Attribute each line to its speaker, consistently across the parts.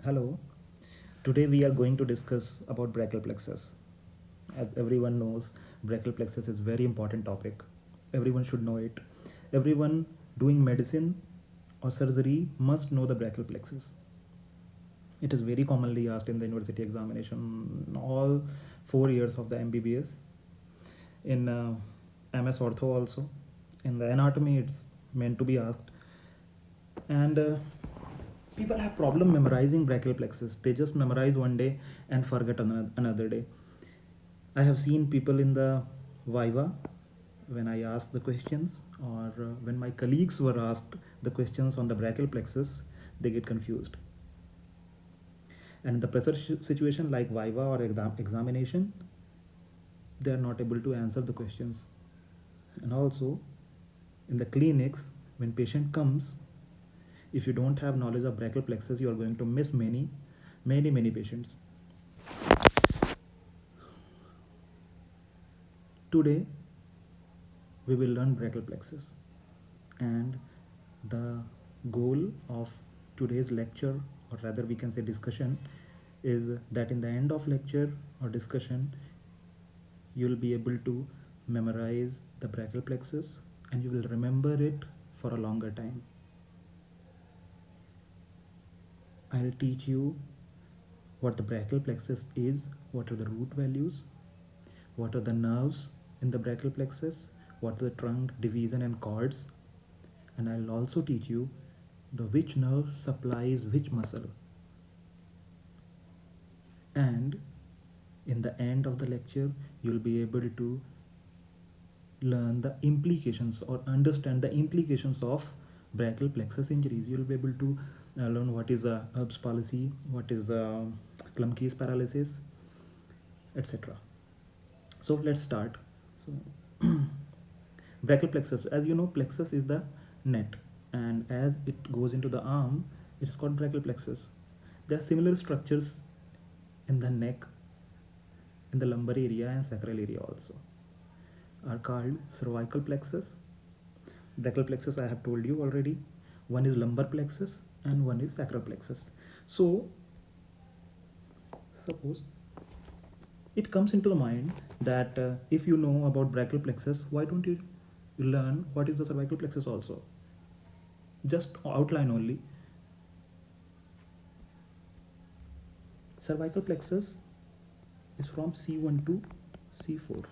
Speaker 1: Hello. Today we are going to discuss about brachial plexus. As everyone knows, brachial plexus is very important topic. Everyone should know it. Everyone doing medicine or surgery must know the brachial plexus. It is very commonly asked in the university examination all 4 years of the MBBS. In MS Ortho also. In the anatomy, it's meant to be asked. And people have problem memorizing brachial plexus. They just memorize one day and forget another day. I have seen people in the viva when I ask the questions, or when my colleagues were asked the questions on the brachial plexus, they get confused. And in the pressure situation like viva or examination, they are not able to answer the questions. And also in the clinics, when patient comes, if you don't have knowledge of brachial plexus, you are going to miss many patients. Today we will learn brachial plexus, and the goal of today's lecture, or rather we can say discussion, is that in the end of lecture or discussion you'll be able to memorize the brachial plexus and you will remember it for a longer time. I'll teach you what the brachial plexus is, what are the root values, what are the nerves in the brachial plexus, what are the trunk, division and cords, and I'll also teach you the which nerve supplies which muscle. And in the end of the lecture, you'll be able to learn the implications or understand the implications of brachial plexus injuries. You'll be able to learn what is a Erb's palsy, what is Klumpke's paralysis, etc. So let's start. So brachial plexus, as you know, plexus is the net, and as it goes into the arm, it is called brachial plexus. There are similar structures in the neck, in the lumbar area and sacral area also, are called cervical plexus. Brachial plexus I have told you already. One is lumbar plexus and one is sacral plexus. So suppose it comes into the mind that if you know about brachial plexus, why don't you learn what is the cervical plexus also? Just outline only. Cervical plexus is from C1 to C4.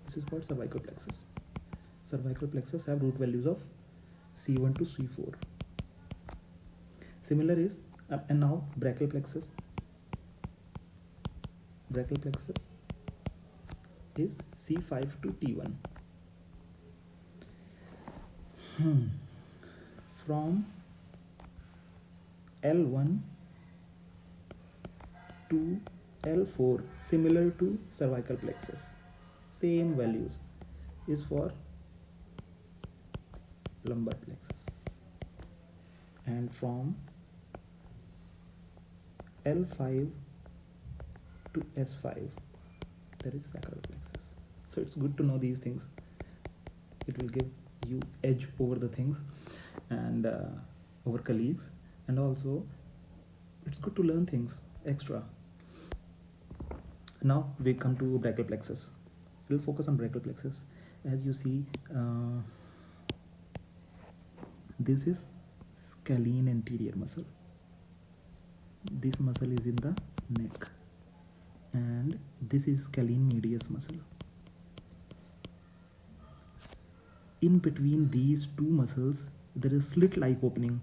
Speaker 1: This is called cervical plexus. Cervical plexus have root values of C1 to C4. Similar is, and now brachial plexus. Brachial plexus is C5 to T1. From L1 to L4, similar to cervical plexus. Same values is for lumbar plexus. And from L5 to S5, there is sacral plexus. So it's good to know these things. It will give you edge over the things and over colleagues, and also it's good to learn things extra. Now we come to brachial plexus. We'll focus on brachial plexus. As you see, this is scalene anterior muscle. This muscle is in the neck, and this is scalene medius muscle. In between these two muscles, there is slit-like opening,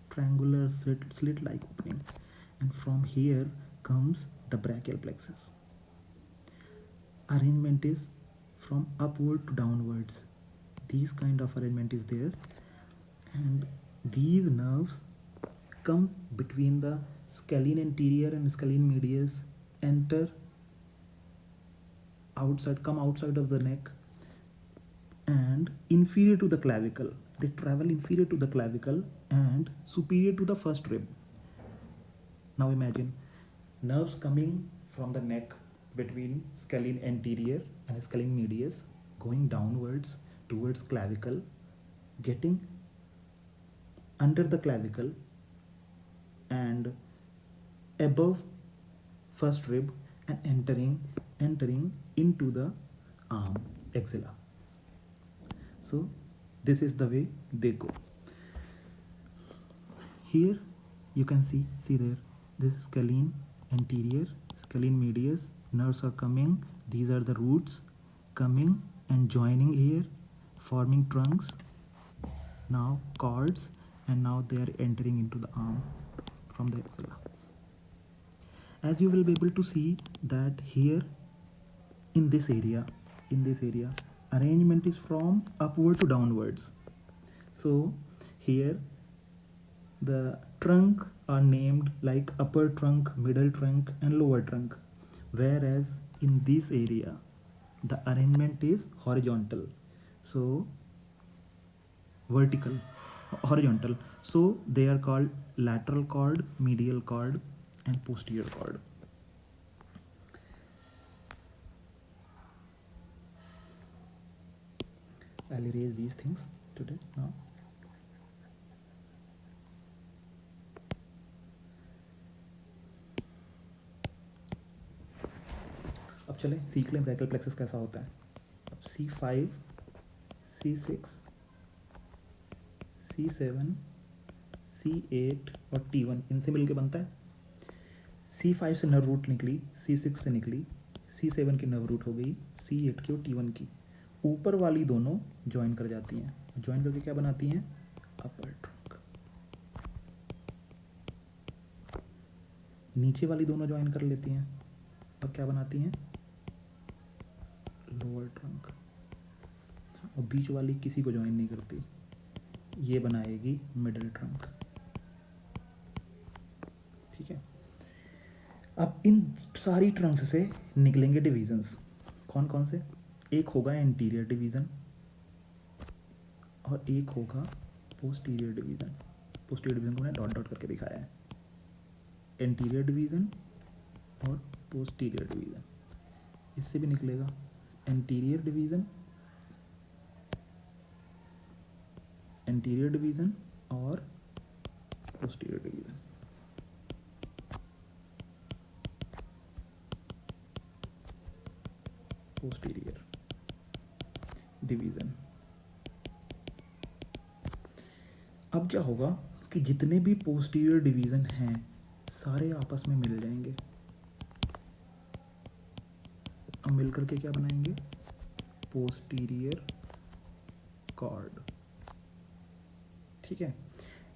Speaker 1: triangular slit-like opening, and from here comes the brachial plexus. Arrangement is from upward to downwards. These kind of arrangement is there, and these nerves come between the scalene anterior and scalene medius, enter outside, come outside of the neck and inferior to the clavicle. They travel inferior to the clavicle and superior to the first rib. Now imagine nerves coming from the neck between scalene anterior and scalene medius, going downwards towards clavicle, getting under the clavicle and above first rib and entering into the arm axilla. So this is the way they go. Here you can see there, this is scalene anterior, scalene medius, nerves are coming, these are the roots coming and joining here, forming trunks, now cords, and now they are entering into the arm from the axilla. As you will be able to see that here in this area arrangement is from upward to downwards. So here the trunk are named like upper trunk, middle trunk and lower trunk, whereas in this area the arrangement is horizontal, so horizontal, so they are called lateral cord, medial cord and posterior cord. I'll erase these things today now. अब चले सीख लें brachial plexus कैसा होता है. अब C5, C6, C7, C8 और T1 इनसे मिलके बनता है. C5 से नर्व रूट निकली, C6 से निकली, C7 की नर्व रूट हो गई, C8 की और T1 की. ऊपर वाली दोनों ज्वाइन कर जाती हैं. ज्वाइन करके क्या बनाती हैं? अपर ट्रंक. नीचे वाली दोनों ज्वाइन कर लेती हैं. अब क्या बनाती हैं? Lower trunk. और बीच वाली किसी को ज्वाइन नहीं करती, ये बनाएगी मिडिल ट्रंक. ठीक है. अब इन सारी ट्रंक्स से निकलेंगे डिवीजन्स. कौन कौन से? एक होगा एंटीरियर डिवीज़न और एक होगा पोस्टीरियर डिवीज़न. पोस्टीरियर डिवीज़न को मैंने डॉट डॉट करके दिखाया है. एंटीरियर डिवीज़न और पोस्टीरियर डिवीज़न. इससे भी निकलेगा एंटीरियर डिवीज़न और पोस्टीरियर डिवीज़न. Posterior division. अब क्या होगा कि जितने भी पोस्टीरियर डिवीज़न हैं सारे आपस में मिल जाएंगे और मिल करके क्या बनाएंगे? Posterior cord. ठीक है.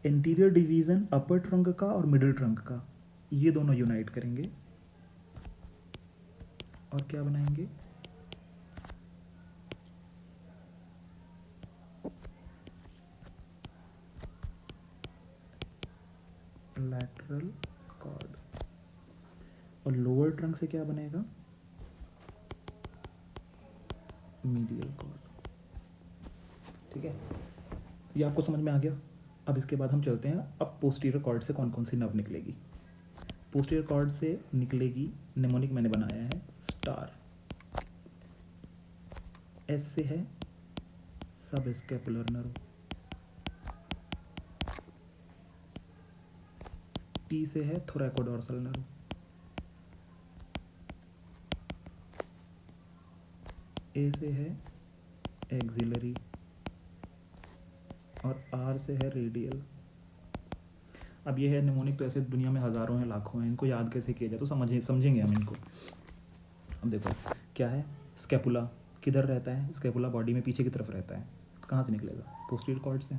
Speaker 1: एंटीरियर डिवीज़न अपर ट्रंक का और मिडिल ट्रंक का, ये दोनों यूनाइट करेंगे और क्या बनाएंगे? Lateral cord. और लोअर ट्रंक से क्या बनेगा? Medial cord. ठीक है. ये आपको समझ में आ गया. अब इसके बाद हम चलते हैं. अब पोस्टीरियर कॉर्ड से कौन कौन सी नर्व निकलेगी. पोस्टीरियर कॉर्ड से निकलेगी, निमोनिक मैंने बनाया है स्टार. एस से है सब स्कैपुलर नर्व. टी से है थोरैकोडोर्सल नर्व. ए से है एक्सिलरी और आर से है रेडियल. अब ये है निमोनिक, तो ऐसे दुनिया में हज़ारों हैं, लाखों हैं. इनको याद कैसे किया जाए तो समझेंगे हम इनको. अब देखो क्या है. स्कैपुला किधर रहता है? स्कैपुला बॉडी में पीछे की तरफ रहता है. कहाँ से निकलेगा? पोस्टीरियर कॉर्ड से.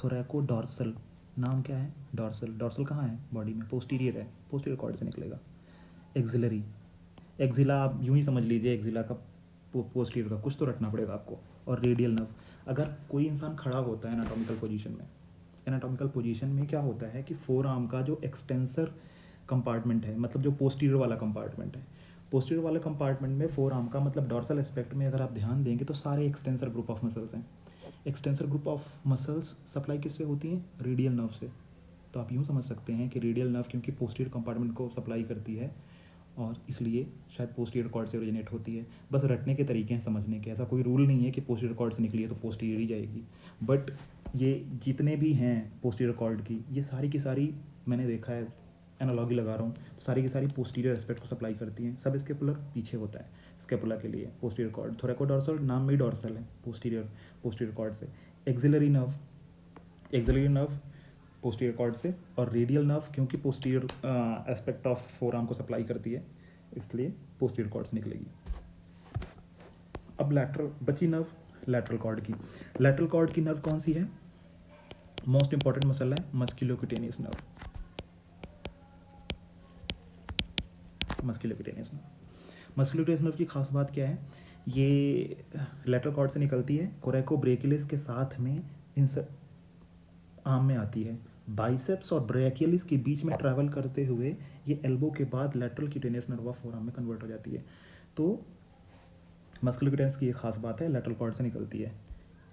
Speaker 1: थोरैकोडोर्सल, नाम क्या है? डॉर्सल. डॉर्सल कहाँ है बॉडी में? पोस्टीरियर है. पोस्टीरियर कॉर्ड से निकलेगा. एक्सिलरी, एक्सिला आप यूँ ही समझ लीजिए, एक्सिला का पोस्टीरियर का कुछ तो रखना पड़ेगा आपको. और रेडियल नर्व. अगर कोई इंसान खड़ा होता है एनाटॉमिकल पोजीशन में क्या होता है कि फोर आर्म का जो एक्सटेंसर कंपार्टमेंट है, मतलब जो पोस्टीरियर वाला कंपार्टमेंट है, पोस्टीरियर वाले कंपार्टमेंट में फोर आर्म का मतलब डॉर्सल एस्पेक्ट में अगर आप ध्यान देंगे तो सारे एक्सटेंसर ग्रुप ऑफ मसल्स हैं. Extensor group of muscles supply किससे होती हैं? रेडियल नर्व से. तो आप यूँ समझ सकते हैं कि रेडियल नर्व क्योंकि पोस्टीरियर कंपार्टमेंट को सप्लाई करती है और इसलिए शायद पोस्टीरियर कॉर्ड से ओरिजिनेट होती है. बस रटने के तरीके हैं समझने के. ऐसा कोई रूल नहीं है कि पोस्टीरियर कॉर्ड से निकली है तो पोस्टीरियर ही जाएगी. बट ये जितने भी हैं पोस्टीरियर कॉर्ड की, ये सारी की सारी मैंने देखा है एनालॉगी लगा रहा हूँ, सारी की सारी पोस्टीरियर एस्पेक्ट को सप्लाई करती हैं। सब स्केपुलर पीछे होता है, स्केपुला के लिए पोस्टीरियर कॉर्ड, थोरैकोडोर्सल नाम में ही डोर्सल है, पोस्टीरियर कॉर्ड से। एक्सिलरी नर्व पोस्टीरियर कॉर्ड से, और रेडियल नर्व क्योंकि पोस्टीरियर एस्पेक्ट ऑफ फोरआर्म को सप्लाई करती है इसलिए पोस्टीरियर कॉर्ड से निकलेगी। अब लैटरल बची नर्व लैटरल कॉर्ड की नर्व कौन सी है? मोस्ट इंपॉर्टेंट मसल है मस्कुलोक्यूटेनियस नर्व। मस्कुलोक्यूटेनियस नर्व की खास बात क्या है? ये लैटरल कॉर्ड से निकलती है, कोरेकोब्रेकियलिस के साथ में आर्म में आती है, बाइसेप्स और ब्रेकियलिस के बीच में ट्रैवल करते हुए ये एल्बो के बाद lateral cutaneous nerve of forearm में कन्वर्ट हो जाती है। तो मस्कुलोक्यूटेनियस की एक खास बात है, लैटरल कॉर्ड से निकलती है।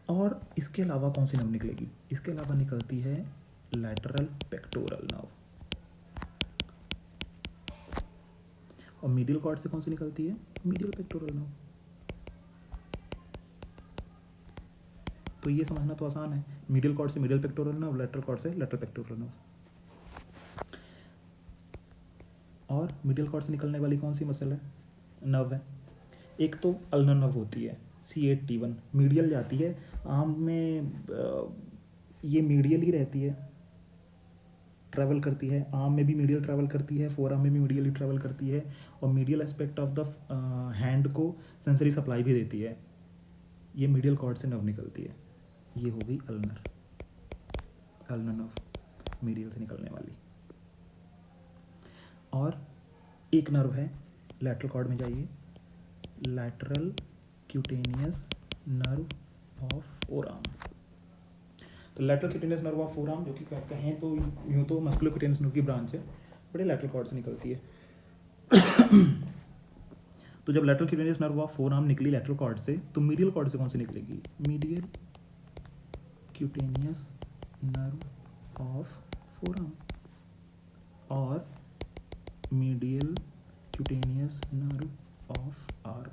Speaker 1: और इसके अलावा कौन सी नर्व निकलेगी? इसके अलावा निकलती है लैटरल पेक्टोरल नर्व। और मीडियल कॉर्ड से कौन सी निकलती है? Medial pectoral nerve. तो ये समझना तो आसान है, मीडियल कॉर्ड से medial pectoral nerve, lateral cord से लैटरल पेक्टोरल नर्व। और मीडियल कॉर्ड से निकलने वाली कौन सी मसल है, नर्व है? एक तो अल्नर नर्व होती है C8T1, मीडियल जाती है आर्म में, ये मीडियल ही रहती है, ट्रैवल करती है, आर्म में भी मीडियल ट्रैवल करती है, फोर आर्म में भी मीडियल ही ट्रैवल करती है, और medial aspect of the hand को सेंसरी सप्लाई भी देती है। ये मीडियल कॉर्ड से नर्व निकलती है। ये हो गई अल्नर नर्व, मीडियल से निकलने वाली। और एक नर्व है लैटरल कॉर्ड में, जाइए, lateral cutaneous nerve of forearm. तो lateral cutaneous nerve of forearm, जो कि कहें तो यूँ तो मस्कुलोक्यूटेनियस नर्व की ब्रांच है, बट ये लैटरल कॉर्ड से निकलती है। तो जब lateral cutaneous nerve of forearm निकली लैटरल कॉर्ड से, तो मीडियल कॉर्ड से कौन सी निकलेगी? Medial cutaneous nerve of forearm और medial cutaneous nerve of arm.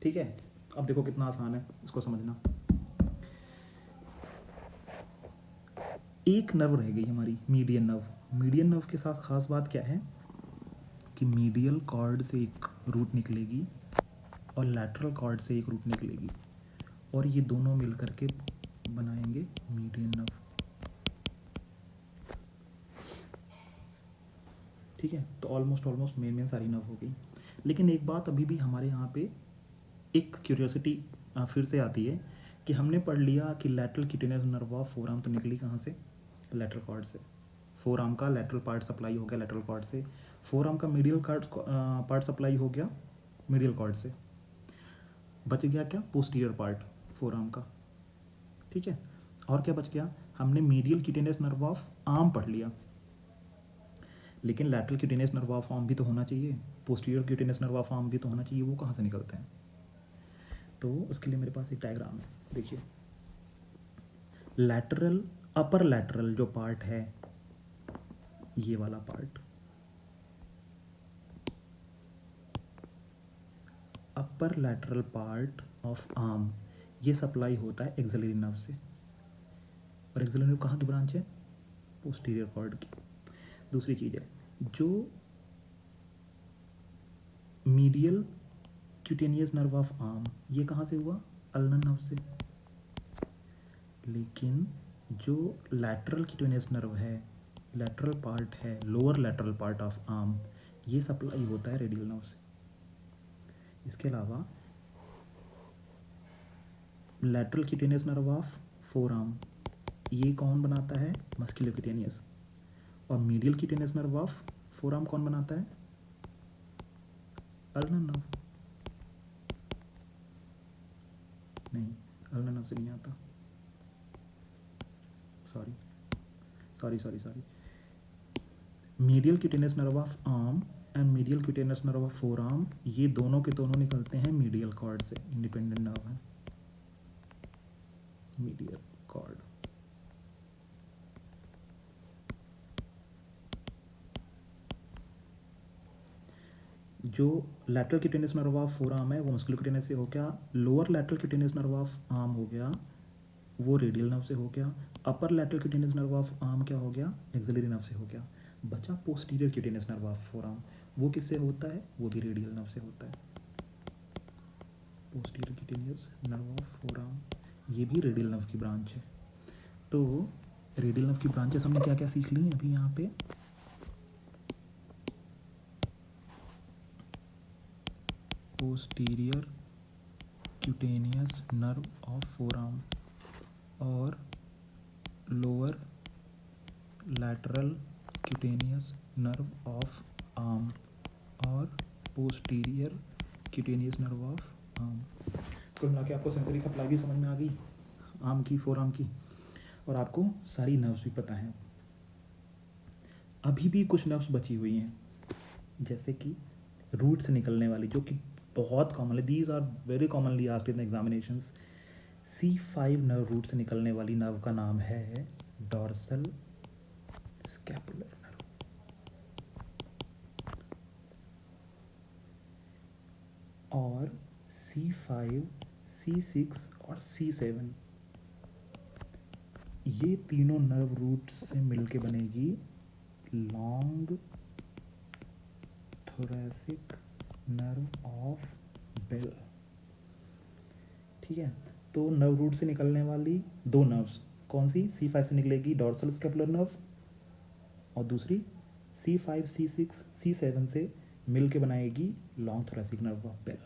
Speaker 1: ठीक है, अब देखो कितना आसान है इसको समझना। एक नर्व रह गई हमारी, मीडियन नर्व। मीडियन नर्व के साथ खास बात क्या है कि मीडियल कॉर्ड से एक रूट निकलेगी और लैटरल कॉर्ड से एक रूट निकलेगी, और ये दोनों मिलकर के बनाएंगे मीडियन नर्व। ठीक है, तो ऑलमोस्ट मेन सारी नर्व हो गई। लेकिन एक बात अभी भी हमारे यहाँ पे एक क्यूरियोसिटी फिर से आती है कि हमने पढ़ लिया कि lateral cutaneous nerve of forearm तो निकली कहाँ से? लैटरल कॉर्ड से। फोरआर्म का लैटरल पार्ट सप्लाई हो गया लैटरल कॉर्ड से, फोरआर्म का मीडियल पार्ट सप्लाई हो गया मीडियल कॉर्ड से। बच गया क्या? पोस्टीरियर पार्ट फोरआर्म का। ठीक है, और क्या बच गया? हमने medial cutaneous nerve of arm पढ़ लिया, लेकिन lateral cutaneous nerve of arm भी तो होना चाहिए, posterior cutaneous nerve of arm भी तो होना चाहिए। वो कहाँ से निकलते हैं? तो उसके लिए मेरे पास एक डायग्राम है, देखिए। लैटरल अपर लैटरल जो पार्ट है, ये वाला part, upper lateral part of arm, ये सप्लाई होता है एक्सिलरी नर्व से। और एक्सिलरी नर्व कहाँ की ब्रांच है? पोस्टीरियर कॉर्ड की। दूसरी चीज़ है, जो medial cutaneous nerve of arm, ये कहाँ से हुआ? अल्नर नर्व से। लेकिन जो लैटरल क्यूटेनियस नर्व है, लैटरल पार्ट है, lower lateral part of arm, ये सप्लाई होता है रेडियल नर्व से। इसके अलावा lateral cutaneous nerve of forearm, ये कौन बनाता है? मस्कुलोक्यूटेनियस। और medial cutaneous nerve of forearm कौन बनाता है? Ulnar nerve. नहीं, अल्नर नर्व से नहीं आता, sorry. Medial cutaneous nerve of arm and medial cutaneous nerve of forearm, ये दोनों के दोनों निकलते हैं मीडियल कॉर्ड से, इंडिपेंडेंट नर्व है, मीडियल कॉर्ड। जो lateral cutaneous nerve of forearm है वो मस्कुलोक्यूटेनियस से हो गया, lower lateral cutaneous nerve of arm हो गया वो रेडियल नर्व से हो गया। Upper lateral cutaneous nerve of arm क्या हो गया, एक्सिलरी नर्व से हो गया। बचा posterior cutaneous nerve of forearm, वो किससे होता है, वो भी रेडियल नर्व से होता है। Posterior cutaneous nerve of four arm, ये भी रेडियल नर्व की ब्रांच है। तो रेडियल नर्व की ब्रांचेस हमने क्या क्या सीख ली अभी यहाँ पे, posterior cutaneous nerve of forearm और lower lateral cutaneous nerve of arm और posterior cutaneous nerve of arm. कुल मिला के आपको सेंसरी सप्लाई भी समझ में आ गई आर्म की, फोर आर्म की, और आपको सारी नर्व्स भी पता हैं। अभी भी कुछ नर्व्स बची हुई हैं, जैसे कि रूट से निकलने वाली, जो कि बहुत कॉमन है, these are very commonly asked in examinations. C5 nerve root से निकलने वाली नर्व का नाम है डॉर्सल स्कैपुलर नर्व। और C5, C6 और C7 ये तीनों नर्व रूट से मिलके बनेगी long thoracic nerve of Bell. ठीक है, तो नर्व रूट से निकलने वाली दो नर्व्स कौन सी, C5 से निकलेगी डॉर्सल स्कैपुलर नर्व, और दूसरी C5, C6, C7 से मिल के बनाएगी long thoracic nerve of Bell.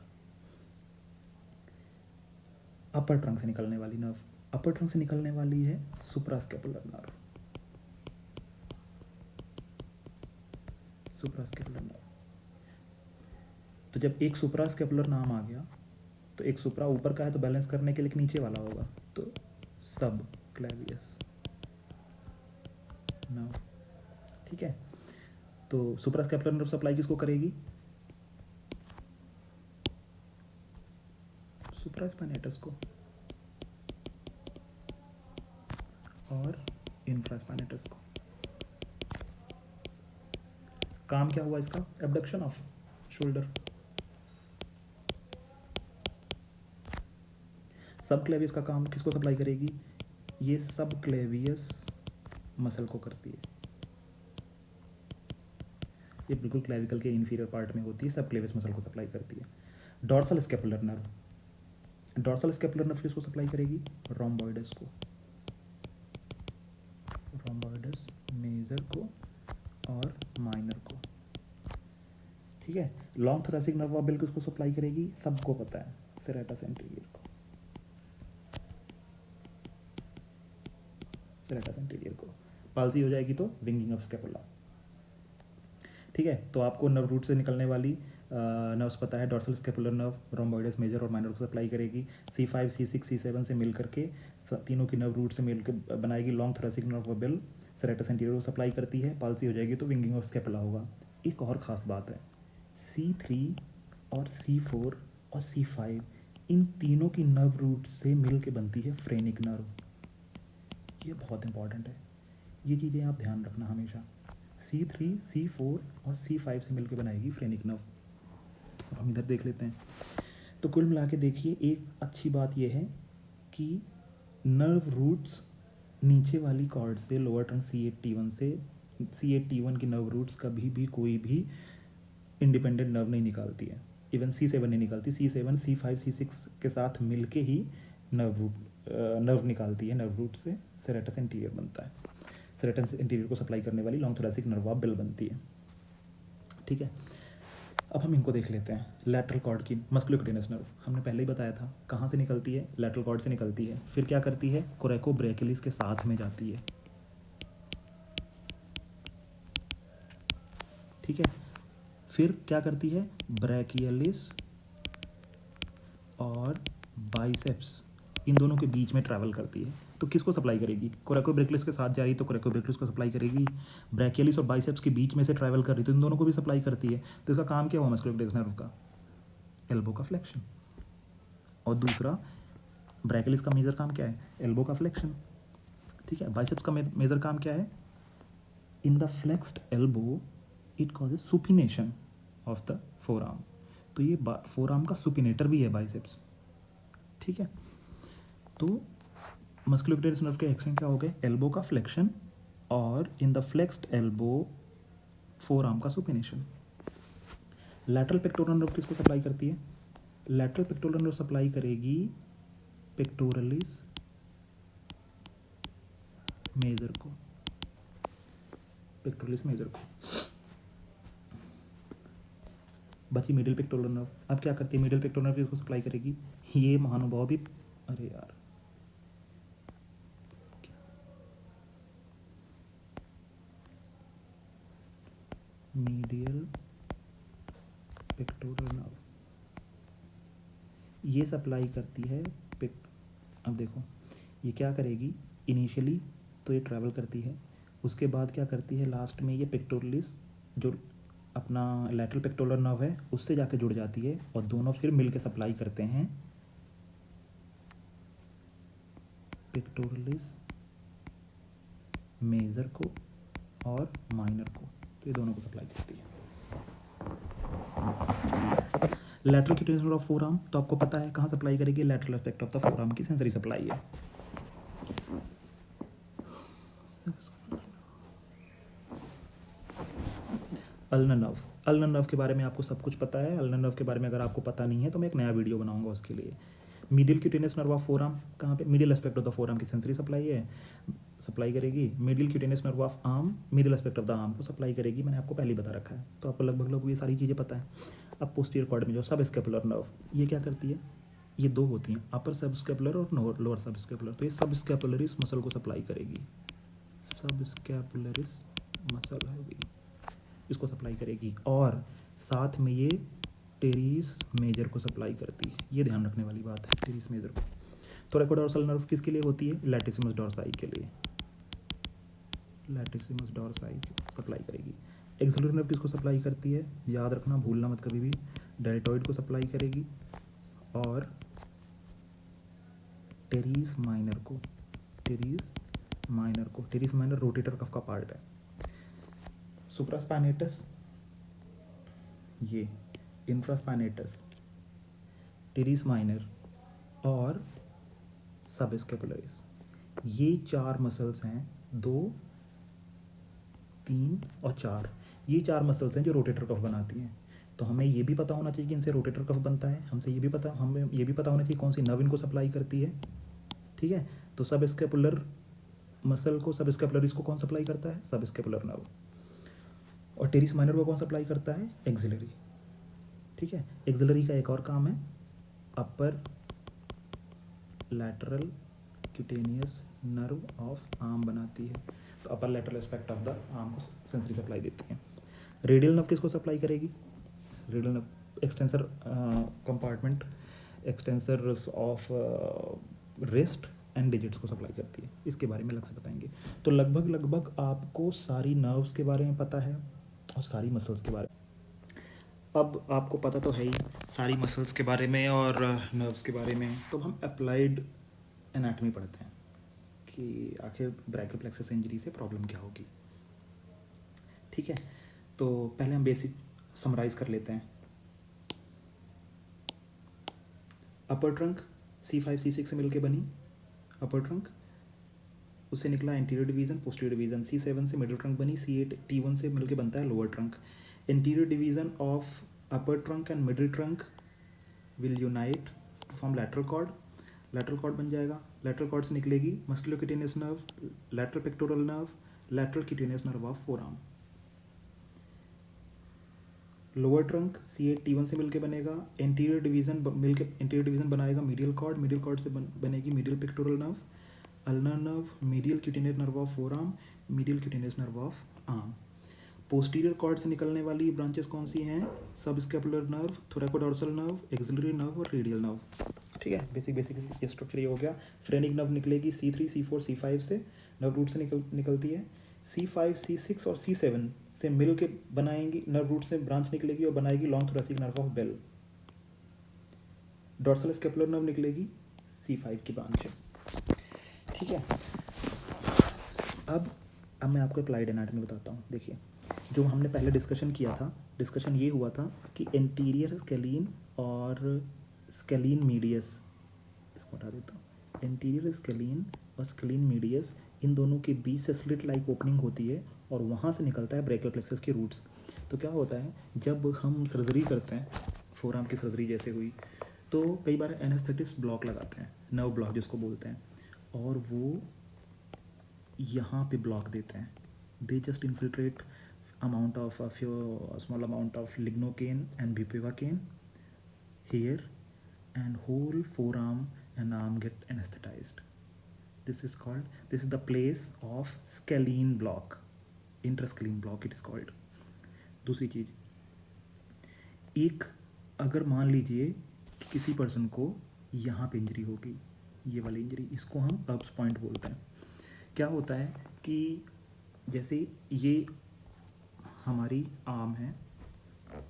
Speaker 1: Upper trunk से निकलने वाली नर्व, अपर ट्रंक से निकलने वाली है सुप्रास्कैपुलर नर्व, सुप्रास्कैपुलर नर्व। तो जब एक सुप्रास्कैपुलर नाम आ गया तो एक सुप्रा ऊपर का है तो बैलेंस करने के लिए नीचे वाला होगा, तो सब क्लेवियस नर्व। ठीक है, तो सुप्रास्कैपुलर नर्व सप्लाई किसको करेगी, सुप्रास्पाइनेटस को और इंफ्रास्पाइनेटस को। काम क्या हुआ इसका, एबडक्शन ऑफ शोल्डर। सब क्लेवियस का काम किसको सप्लाई करेगी, ये सब क्लेवियस मसल को करती है, ये बिल्कुल क्लेविकल के इन्फीरियर पार्ट में होती है, सब क्लेवियस मसल को सप्लाई करती है। Dorsal scapular nerve, dorsal scapular nerve किसको सप्लाई करेगी, रोम्बॉइडस को, रोम्बॉइडस मेजर को और माइनर को। ठीक है, long thoracic nerve of Bell किसको सप्लाई करेगी, सबको पता है, सेरेटस एंटीरियर को, सेरेटस एंटीरियर को। पाल्सी हो जाएगी तो विंगिंग ऑफ स्कैपुला। ठीक है, तो आपको नर्व रूट से निकलने वाली नर्व्स पता है, dorsal scapular nerve rhomboids major और माइनर को सप्लाई करेगी। C5, C6, C7 से मिल करके तीनों की नर्व रूट से मिलकर बनाएगी long thoracic nerve of Bell, serratus anterior को सप्लाई करती है। पाल्सी हो जाएगी तो विंगिंग ऑफ स्कैपुला होगा। एक और ख़ास बात है, C3 और C4 और C5 इन तीनों की नर्व रूट से मिल के बनती है फ्रेनिक नर्व। ये बहुत इंपॉर्टेंट है, ये चीज़ें आप ध्यान रखना हमेशा। C3, C4 और C5 से मिलकर बनाएगी फ्रेनिक नर्व। अब हम इधर देख लेते हैं। तो कुल मिला के देखिए, एक अच्छी बात यह है कि नर्व रूट्स नीचे वाली कॉर्ड से, लोअर ट्रंक C8T1 से, C8T1 की नर्व रूट्स कभी भी कोई भी इंडिपेंडेंट नर्व नहीं निकालती है, इवन C7 नहीं निकालती। C7, C5, C6 के साथ मिलके ही नर्व निकालती है, नर्व रूट से सेरेटस एंटीरियर बनता है, सेरेटस एंटीरियर को सप्लाई करने वाली long thoracic nerve of Bell बनती है। ठीक है, अब हम इनको देख लेते हैं। लैटरल कॉर्ड की मस्कुलोक्यूटेनियस नर्व हमने पहले ही बताया था कहाँ से निकलती है, लैटरल कॉर्ड से निकलती है, फिर क्या करती है, कोरेकोब्रैकियलिस के साथ में जाती है। ठीक है, फिर क्या करती है, ब्रैकियलिस और बाइसेप्स इन दोनों के बीच में ट्रैवल करती है। तो किसको सप्लाई करेगी, कोरेकोब्रैकियलिस के साथ जा रही तो कोरेकोब्रैकियलिस को सप्लाई करेगी, ब्रैकियलिस और बाइसेप्स के बीच में से ट्रैवल कर रही तो इन दोनों को भी सप्लाई करती है। तो इसका काम क्या हुआ मस्कुलोक्यूटेनियस नर्व का, एल्बो का फ्लेक्शन, और दूसरा ब्रैकियलिस का मेजर काम क्या है, एल्बो का फ्लेक्शन। ठीक है, बाइसेप्स का मेजर काम क्या है, in the flexed elbow it causes supination of the four arm. तो ये फोर आर्म का सुपिनेटर भी है बाइसेप्स। ठीक है, तो मस्कुलोक्यूटेनियस नर्व के एक्शन क्या हो गए, एल्बो का फ्लेक्शन और in the flexed elbow four arm का सुपिनेशन। लैटरल पेक्टोरल नर्व किसको सप्लाई करती है, लैटरल पेक्टोरल नर्व सप्लाई करेगी पेक्टोरलिस मेजर को, पेक्टोरलिस मेजर को। बची मिडिल पेक्टोरल नर्व, अब क्या करती है मिडिल पेक्टोरल नर्व किसको सप्लाई करेगी, ये महानुभाव भी, अरे यार मीडियल पेक्टोरल नर्व ये सप्लाई करती है अब देखो ये क्या करेगी, इनिशियली तो ये ट्रैवल करती है, उसके बाद क्या करती है लास्ट में ये पेक्टोरलिस जो अपना लैटरल पेक्टोरल नर्व है उससे जाके जुड़ जाती है और दोनों फिर मिल के सप्लाई करते हैं पेक्टोरलिस मेजर को और माइनर को, तो ये दोनों को सप्लाई करती है। Lateral cutaneous nerve of four arm तो आपको पता है कहाँ सप्लाई करेगी, lateral aspect of the four arm की सेंसरी सप्लाई है। अल्नर नर्व, अल्नर नर्व के बारे में आपको सब कुछ पता है, अल्नर नर्व के बारे में अगर आपको पता नहीं है तो मैं एक नया वीडियो बनाऊंगा उसके लिए। Medial cutaneous nerve of four arm कहाँ पे, middle aspect of the four arm की सेंसरी सप्लाई है, सप्लाई करेगी। Middle cutaneous nerve of arm middle aspect of the arm को सप्लाई करेगी, मैंने आपको पहले ही बता रखा है, तो आपको लगभग ये सारी चीज़ें पता है। अब पोस्टीरियर कॉर्ड में जो सब स्केपुलर नर्व ये क्या करती है, ये दो होती हैं, अपर सब स्केपुलर और लोअर सब स्केपुलर, तो ये सब स्केपुलरिस मसल को सप्लाई करेगी, सब स्केपुलरिस मसल होगी इसको सप्लाई करेगी, और साथ में ये टेरिस मेजर को सप्लाई करती है, ये ध्यान रखने वाली बात है टेरिस मेजर को। थोरैकोडोर्सल नर्व किसके लिए होती है, लैटिसिमस डॉर्साई के लिए, लैटिसिमस डॉर्साई सप्लाई करेगी। एक्सिलरी नर्व किसको सप्लाई करती है, याद रखना भूलना मत कभी भी, डेल्टॉइड को सप्लाई करेगी और टेरिस माइनर को, टेरिस माइनर को, टेरिस माइनर रोटेटर कफ का पार्ट है। सुप्रास्पाइनेटस ये, इंफ्रास्पाइनेटस, टेरिस माइनर और सबस्केपुलरिस, ये चार मसल्स हैं, 2 3 और 4, ये चार मसल्स हैं जो रोटेटर कफ बनाती हैं। तो हमें ये भी पता होना चाहिए कि इनसे रोटेटर कफ बनता है, हमें ये भी पता होना चाहिए कौन सी नर्व इनको सप्लाई करती है, ठीक है। तो सब स्केपुलर मसल को, सब स्केपुलरिस को कौन सप्लाई करता है, सब स्केपुलर नर्व, और टेरिस माइनर को कौन सप्लाई करता है, एक्सिलरी, ठीक है। एक्सिलरी का एक और काम है, upper lateral cutaneous nerve of arm बनाती है, तो upper lateral aspect of the arm को सेंसरी सप्लाई देती है। रेडियल नर्व किसको सप्लाई करेगी, radial nerve extensor compartment, extensor of wrist and digits को सप्लाई करती है, इसके बारे में अलग से बताएंगे। तो लगभग आपको सारी नर्व्स के बारे में पता है और सारी मसल्स के बारे में। अब आपको पता तो है ही सारी मसल्स के बारे में और नर्व्स के बारे में, तो हम अप्लाइड एनाटॉमी पढ़ते हैं कि आखिर ब्रैकियल प्लेक्सस इंजरी से प्रॉब्लम क्या होगी, ठीक है। तो पहले हम बेसिक समराइज कर लेते हैं। अपर ट्रंक C5 C6 से मिलके बनी अपर ट्रंक, उससे निकला anterior division posterior division, C7 से मिडिल ट्रंक बनी, C8 T1 से मिलके बनता है lower trunk. Anterior division of upper trunk and middle trunk will unite to form lateral cord, lateral cord बन जाएगा। लैटरल कॉर्ड से निकलेगी musculocutaneous nerve, lateral pectoral nerve, lateral cutaneous nerve of forearm. Lower trunk C8 T1 से मिलके बनेगा, anterior division बनाएगा medial cord, medial cord से बनेगी medial pectoral nerve, ulnar nerve, medial cutaneous nerve of forearm, medial cutaneous nerve of arm. Posterior cord से निकलने वाली branches कौन सी हैं, सब scapular nerve, thoracodorsal nerve, axillary nerve और रेडियल नर्व, ठीक है। बेसिक ये स्ट्रक्चर ये हो गया। फ्रेनिक नर्व निकलेगी C3 C4 C5 से, नर्व रूट से निकलती है। C5 C6 और C7 से मिल के बनाएंगी, नर्व रूट से ब्रांच निकलेगी और बनाएगी long thoracic nerve of Bell. Dorsal scapular nerve निकलेगी C5 की ब्रांच है, ठीक है। अब मैं आपको अप्लाइड एनाटॉमी बताता हूँ। देखिए जो हमने पहले डिस्कशन किया था, डिस्कशन ये हुआ था कि एंटीरियर स्केलीन और स्केलीन मीडियस, इसको हटा देता हूँ, एंटीरियर स्केलीन और स्क्लीन मीडियस, इन दोनों के बीच से स्लिट लाइक ओपनिंग होती है और वहाँ से निकलता है ब्रैकियल प्लेक्सस के रूट्स। तो क्या होता है जब हम सर्जरी करते हैं, फोरआर्म की सर्जरी जैसे हुई, तो कई बार एनेस्थेटिस्ट ब्लॉक लगाते हैं, नर्व ब्लॉक जिसको बोलते हैं, और वो यहाँ पे ब्लॉक देते हैं। They just infiltrate amount of a few small amount of lignocaine and bupivacaine here, and whole forearm and arm get anesthetized. This is the place of scalene block, interscalene block it is called. दूसरी चीज़, एक अगर मान लीजिए कि किसी person को यहाँ पे इंजरी हो गई, ये वाली इंजरी, इसको हम अब्स पॉइंट बोलते हैं। क्या होता है कि जैसे ये हमारी आर्म है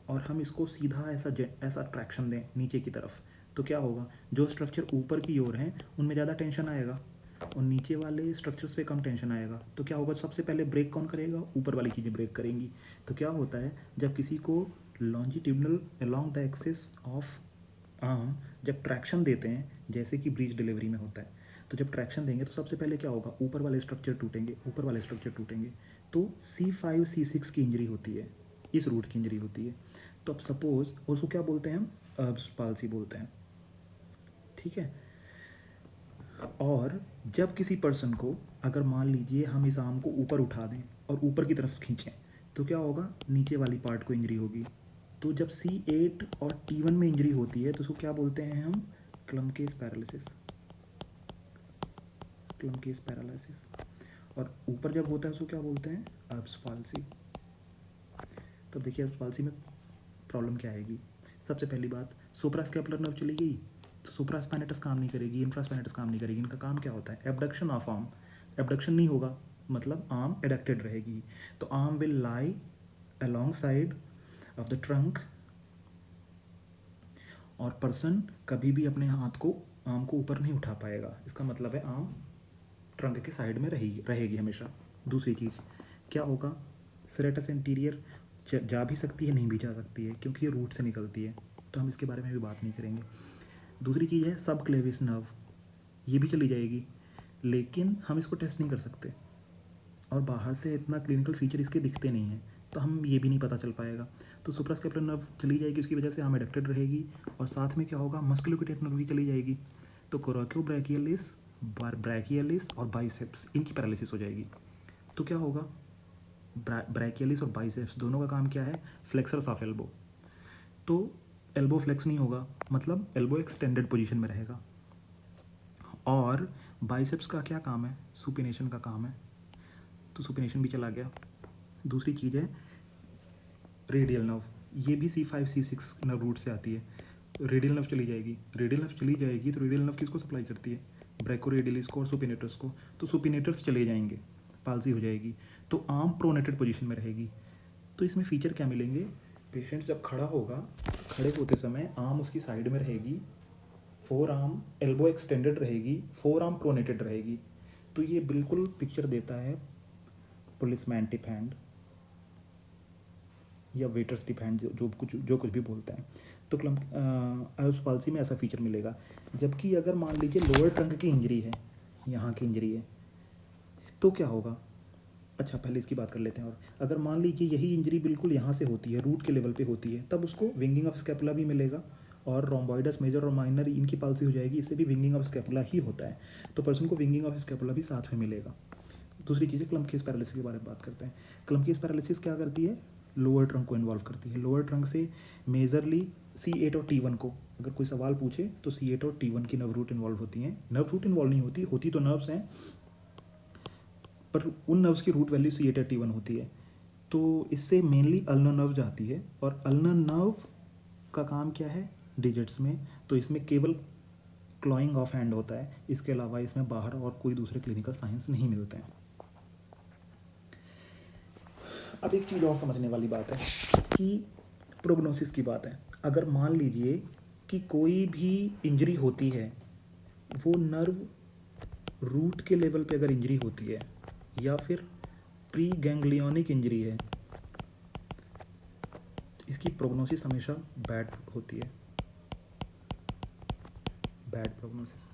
Speaker 1: और हम इसको सीधा ऐसा ट्रैक्शन दें नीचे की तरफ, तो क्या होगा, जो स्ट्रक्चर ऊपर की ओर हैं उनमें ज़्यादा टेंशन आएगा और नीचे वाले स्ट्रक्चर्स पे कम टेंशन आएगा। तो क्या होगा, सबसे पहले ब्रेक कौन करेगा, ऊपर वाली चीज़ें ब्रेक करेंगी। तो क्या होता है जब किसी को longitudinal along the axis of arm जब ट्रैक्शन देते हैं, जैसे कि ब्रीच डिलीवरी में होता है, तो जब ट्रैक्शन देंगे तो सबसे पहले क्या होगा, ऊपर वाले स्ट्रक्चर टूटेंगे, ऊपर वाले स्ट्रक्चर टूटेंगे। तो C5 C6 की इंजरी होती है, इस रूट की इंजरी होती है। तो अब सपोज उसको क्या बोलते हैं हम, अब्स पाल्सी बोलते हैं, ठीक है। और जब किसी पर्सन को अगर मान लीजिए हम इस आर्म को ऊपर उठा दें और ऊपर की तरफ खींचें, तो क्या होगा, नीचे वाली पार्ट को इंजरी होगी। तो जब C8 और T1 में इंजरी होती है तो उसको क्या बोलते हैं हम, क्लमकेस पैरालिसिस, क्लमकेस पैरालिसिस। और ऊपर जब होता है उसको क्या बोलते हैं, अब्स पाल्सी। तो देखिए अब्स पाल्सी में प्रॉब्लम क्या आएगी। सबसे पहली बात, सुप्रास्कैपुलर नर्व चली गई तो सुप्रास्पाइनेटस काम नहीं करेगी, इंफ्रास्पाइनेटस काम नहीं करेगी। इनका काम क्या होता है, एबडक्शन ऑफ आर्म। एबडक्शन नहीं होगा मतलब आर्म एडक्टेड रहेगी, तो arm will lie along side of the trunk, और पर्सन कभी भी अपने हाथ को, आर्म को ऊपर नहीं उठा पाएगा। इसका मतलब है आर्म ट्रंक के साइड में रहेगी हमेशा। दूसरी चीज़ क्या होगा, सेरेटस इंटीरियर जा भी सकती है, नहीं भी जा सकती है, क्योंकि ये रूट से निकलती है, तो हम इसके बारे में भी बात नहीं करेंगे। दूसरी चीज़ है सब क्लेविस नर्व, ये भी चली जाएगी, लेकिन हम इसको टेस्ट नहीं कर सकते और बाहर से इतना क्लिनिकल फीचर इसके दिखते नहीं हैं, तो हम ये भी नहीं पता चल पाएगा। तो सुप्रास्कैपुलर नर्व चली जाएगी, उसकी वजह से आर्म एडक्टेड रहेगी, और साथ में क्या होगा, मस्कुलोक्यूटेट नर्व भी चली जाएगी। तो कोराकोब्रैकियलिस, ब्रैकियलिस और बाइसेप्स, इनकी पैरालिसिस हो जाएगी। तो क्या होगा, ब्रैकियलिस और बाइसेप्स दोनों का काम क्या है, फ्लेक्सर्स ऑफ एल्बो। तो एल्बो फ्लेक्स नहीं होगा, मतलब एल्बो एक्सटेंडेड पोजीशन में रहेगा। और बाइसेप्स का क्या काम है, सुपिनेशन का काम है, तो सुपिनेशन भी चला गया। दूसरी चीज़ है रेडियल नर्व, ये भी C5 C6 नर्व रूट से आती है। रेडियल नर्व चली जाएगी, रेडियल नर्व चली जाएगी तो रेडियल नर्व किसको सप्लाई करती है, ब्रैकोरेडियलिस को और सुपिनेटर्स को। तो सुपिनेटर्स चले जाएंगे, पाल्सी हो जाएगी, तो आर्म प्रोनेटेड पोजीशन में रहेगी। तो इसमें फीचर क्या मिलेंगे, पेशेंट जब खड़ा होगा, खड़े होते समय आर्म उसकी साइड में रहेगी, फोर आर्म एल्बो एक्सटेंडेड रहेगी, फोर आर्म प्रोनेटेड रहेगी। तो ये बिल्कुल पिक्चर देता है पुलिसमैन टिप हैंड या वेटर्स टिप हैंड, जो कुछ भी बोलता है। तो अब्स पाल्सी में ऐसा फीचर मिलेगा। जबकि अगर मान लीजिए लोअर ट्रंक की इंजरी है, यहाँ की इंजरी है, तो क्या होगा, अच्छा पहले इसकी बात कर लेते हैं। और अगर मान लीजिए यही इंजरी बिल्कुल यहाँ से होती है, रूट के लेवल पे होती है, तब उसको विंगिंग ऑफ स्कैपुला भी मिलेगा, और रोम्बॉइडस मेजर और माइनर इनकी पाल्सी हो जाएगी, इससे भी विंगिंग ऑफ स्कैपुला ही होता है, तो पर्सन को विंगिंग ऑफ स्कैपुला भी साथ में मिलेगा। दूसरी चीज़ है क्लमकेस पैरालिसिस के बारे में बात करते हैं। क्लमकेस पैरालिसिस क्या करती है, लोअर ट्रंक को इन्वॉल्व करती है। लोअर ट्रंक से मेजरली C8 और T1 को, अगर कोई सवाल पूछे तो C8 और T1 की नर्व रूट इन्वॉल्व होती हैं। नर्व रूट इन्वॉल्व नहीं होती तो नर्व्स हैं, पर उन नर्व्स की रूट वैल्यू C8 या T1 होती है। तो इससे मेनली अल्नर नर्व जाती है, और अल्नर नर्व का काम क्या है, डिजिट्स में, तो इसमें केवल क्लॉइंग ऑफ हैंड होता है, इसके अलावा इसमें बाहर और कोई दूसरे क्लिनिकल साइंस नहीं मिलते हैं। अब एक चीज़ और समझने वाली बात है कि प्रोग्नोसिस की बात है। अगर मान लीजिए कि कोई भी इंजरी होती है, वो नर्व रूट के लेवल पे अगर इंजरी होती है या फिर प्री गैंग्लियोनिक इंजरी है, तो इसकी प्रोग्नोसिस हमेशा बैड होती है, बैड प्रोग्नोसिस।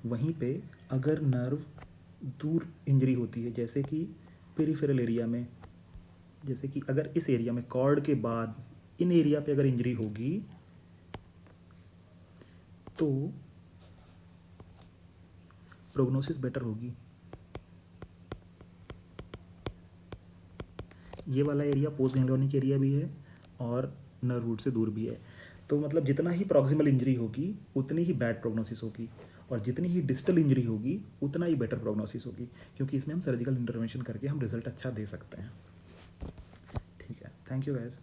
Speaker 1: वहीं पे अगर नर्व दूर इंजरी होती है, जैसे कि पेरिफेरल एरिया में, जैसे कि अगर इस एरिया में कॉर्ड के बाद इन एरिया पे अगर इंजरी होगी तो प्रोग्नोसिस बेटर होगी। ये वाला एरिया पोस्ट गैंग्लियोनिक एरिया भी है और नर्व रूट से दूर भी है। तो मतलब जितना ही प्रॉक्सिमल इंजरी होगी उतनी ही बैड प्रोग्नोसिस होगी, और जितनी ही डिस्टल इंजरी होगी उतना ही बेटर प्रोग्नोसिस होगी, क्योंकि इसमें हम सर्जिकल इंटरवेंशन करके हम रिजल्ट अच्छा दे सकते हैं। ठीक है, थैंक यू गाइस।